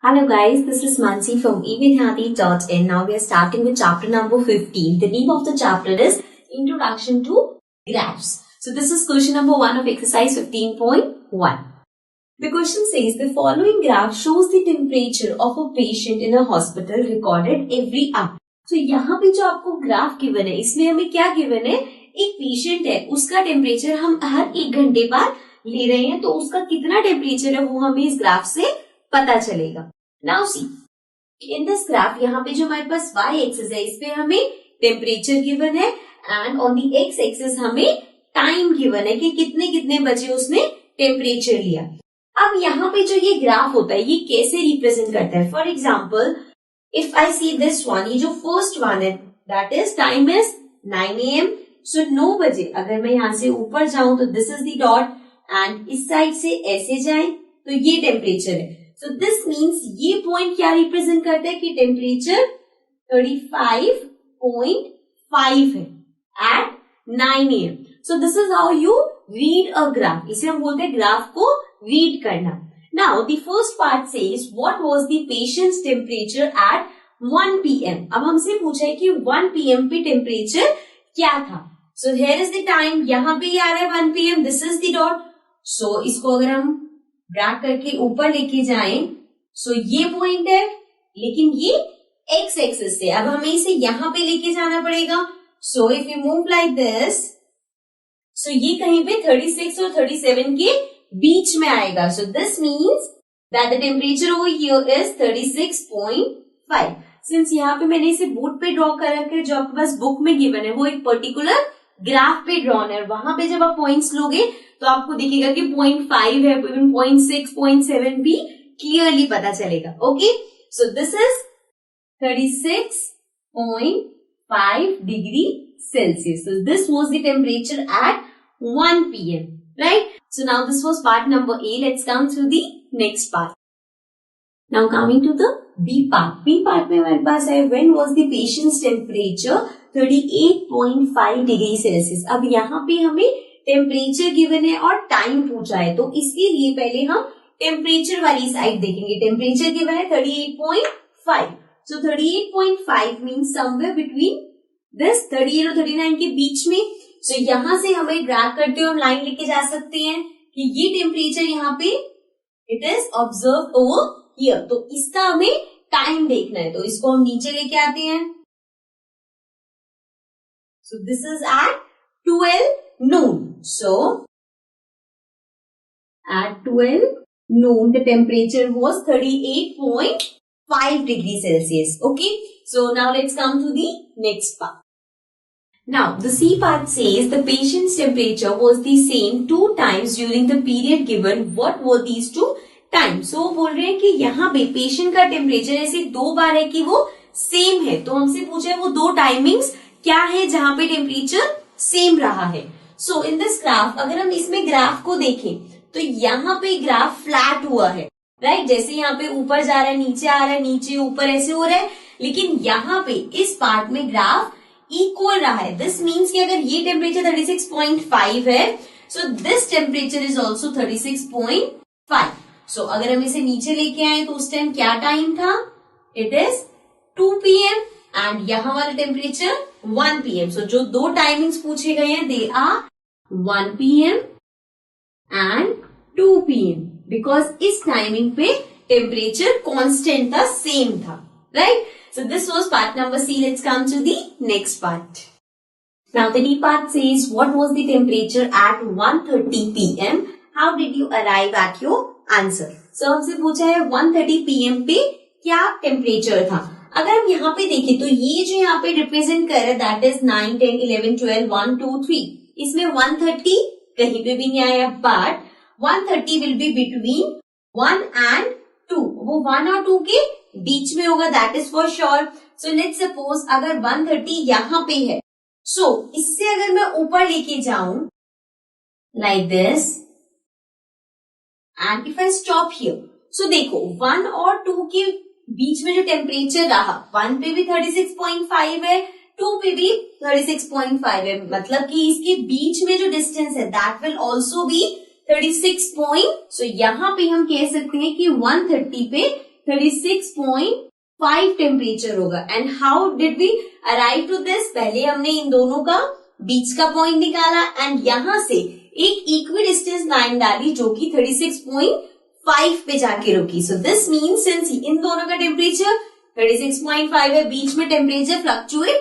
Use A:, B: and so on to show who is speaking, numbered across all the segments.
A: Hello guys, this is Mansi from evenhati.in. Now we are starting with chapter number 15. The name of the chapter is Introduction to Graphs. So this is question number 1 of exercise 15.1. The question says the following graph shows the temperature of a patient in a hospital recorded every hour. So यहाँ पे जो आपको graph given है, इसमें हमें क्या given है? एक पेशेंट है, उसका टेम्परेचर हम हर 1 घंटे बाद ले रहे हैं, तो उसका कितना टेम्परेचर है वो हमें इस ग्राफ से पता चलेगा. Now see in this graph, यहाँ पे जो हमारे पास y एक्सिस है, इस पे हमें टेम्परेचर गिवन है and on the x axis हमें टाइम गिवन है कि कितने कितने बजे उसने टेम्परेचर लिया. अब यहाँ पे जो ये ग्राफ होता है ये कैसे रिप्रेजेंट करता है? For example if I see this one, ये जो फर्स्ट वन है that is time is 9 AM. So 9 बजे अगर मैं यहाँ से ऊपर जाऊं तो this is the dot and इस साइड से ऐसे जाए तो ये टेम्परेचर है. सो दिस मीन्स ये पॉइंट क्या रिप्रेजेंट करता है कि टेम्परेचर 35.5 है at 9 AM. So this is how you read a graph. इसे हम बोलते हैं ग्राफ को रीड करना. Now the first part says what was the patients temperature at 1 PM. अब हमसे पूछा है कि 1 PM पे टेम्परेचर क्या था. So here is the time, यहाँ पे आ रहा है 1 PM, this is the dot. So इसको अगर हम ड्रैग करके ऊपर लेके जाएं, सो ये पॉइंट है, लेकिन ये एक्स एक्सिस से. अब हमें इसे यहाँ पे लेके जाना पड़ेगा. So if you move like this, so ये कहीं पे 36 और 37 के बीच में आएगा. सो this means that the temperature over here is 36.5. Since यहाँ पे मैंने इसे बोर्ड पे ड्रॉ कर रखा है, जो आपके पास बुक में गिवन है वो एक पर्टिकुलर ग्राफ पे ड्रॉन है. वहां पे जब आप पॉइंट्स लोगे तो आपको दिखेगा कि 0.5 है, 0.6, 0.7 भी क्लियरली पता चलेगा. Okay, so this is 36.5 degree Celsius. So this was the temperature at 1 PM, right? So now this was part number A. Let's come to the next part. Now coming to the B part. B part में हमारे पास है when was the patient's temperature 38.5 degree Celsius. अब यहाँ पे हमें temperature given है और time पूछा है, तो इसके लिए पहले हम टेम्परेचर वाली साइड देखेंगे. टेम्परेचर गिवन है 38.5. सो 38.5 मीन्स समवेयर बिटवीन दिस 38 और 39 के बीच में. सो यहाँ से हमें ड्रैग करते हुए हम लाइन लेके जा सकते हैं कि ये टेम्परेचर यहाँ पे it is observe over here. तो इसका हमें टाइम देखना है, तो इसको हम नीचे लेके आते हैं. So this is at 12 noon. So at 12 noon the temperature was 38.5 degrees Celsius. Okay, so now let's come to the next part. Now the C part says the patient's temperature was the same 2 times during the period given. What were these 2 times? So बोल रहे हैं कि यहाँ पे patient का temperature ऐसे 2 बार है कि वो सेम है. तो हमसे पूछा है वो 2 टाइमिंग्स क्या है जहां पे टेम्परेचर सेम रहा है. सो इन दिस ग्राफ, अगर हम इसमें ग्राफ को देखें तो यहाँ पे ग्राफ फ्लैट हुआ है, राइट? जैसे यहाँ पे ऊपर जा रहा है, नीचे आ रहा है, नीचे ऊपर ऐसे हो रहा है, लेकिन यहाँ पे इस पार्ट में ग्राफ इक्वल रहा है. दिस मीन्स कि अगर ये टेम्परेचर 36.5 है, so this temperature is also 36.5. सो अगर हम इसे नीचे लेके आए तो उस टाइम क्या टाइम था? इट इज 2 PM एंड यहाँ वाला टेम्परेचर 1 PM. सो जो 2 टाइमिंग्स पूछे गए हैं they are 1 PM and 2 PM, because इस टाइमिंग पे टेम्परेचर कांस्टेंट था, सेम था, right? So this was part number C. Let's come to the next part. Now the D part says what was the temperature at 1:30 PM. How did you arrive at your answer? So हमसे पूछा है 1:30 PM पे क्या temperature था. अगर हम यहाँ पे देखें तो ये जो यहाँ पे रिप्रेजेंट कर रहा है दैट इज 9, 10, 11, 12, 1, 2, 3. इसमें 1:30 कहीं पे भी नहीं आया, but 1:30 will be between 1 and 2. वो 1 और 2 के बीच में होगा, that is for sure. So let's suppose अगर 1:30 यहाँ पे है, सो इससे अगर मैं ऊपर लेके जाऊं like this and if I stop here, so देखो 1 और 2 के बीच में जो टेम्परेचर रहा, 1 पे भी 36.5 है, 2 पे भी 36.5 है, मतलब कि इसके बीच में जो डिस्टेंस है that will also be 36 point. So यहाँ पे हम कह सकते हैं कि 1:30 पे 36.5 टेम्परेचर होगा. And how did we arrive to this? पहले हमने इन दोनों का बीच का पॉइंट निकाला एंड यहां से एक इक्विडिस्टेंस लाइन डाली जो कि 36.5 पे जाके रुकी. सो दिस मीन्स सिंस इन दोनों का टेम्परेचर 36.5 है, बीच में टेम्परेचर फ्लक्चुएट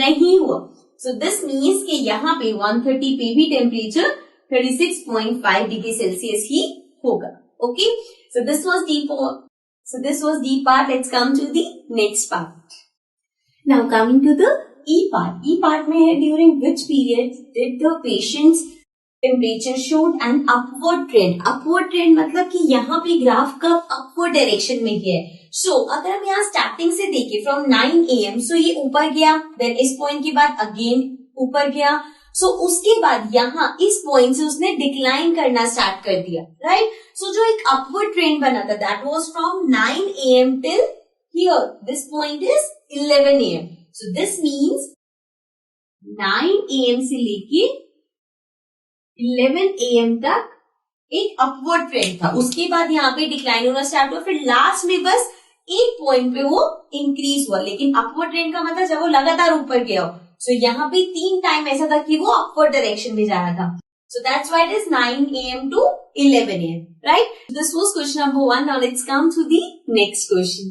A: नहीं हुआ. सो दिस मीन्स कि यहाँ पे 130 पे भी टेम्परेचर 36.5 डिग्री सेल्सियस ही होगा. Okay, so this was D part. Let's come to the next part. Now coming to the E part. E part में है during which period did the patient's temperature showed an upward trend. Upward trend मतलब कि यहाँ पे graph का upward direction में गया है. So अगर हम यहाँ स्टार्टिंग से देखें from 9 AM, so ये ऊपर गया, then इस पॉइंट के बाद अगेन ऊपर गया. So उसके बाद यहाँ इस पॉइंट से उसने डिक्लाइन करना स्टार्ट कर दिया, राइट? So जो एक अपवर्ड ट्रेंड बना था that was from 9 AM till here. This point is 11 AM. So this means 9 AM से लेके 11 AM तक एक अपवर्ड ट्रेंड था. उसके बाद यहाँ पे डिक्लाइन होना स्टार्ट हुआ, फिर लास्ट में बस एक पॉइंट पे वो इंक्रीज हुआ. लेकिन अपवर्ड ट्रेंड का मतलब जब वो लगातार ऊपर गया हो. सो यहाँ पे 3 टाइम ऐसा था कि वो अपवर्ड डायरेक्शन में जा रहा था. So that's why it is 9 AM to 11 AM, right? This was question number 1. Now let's come to the next question.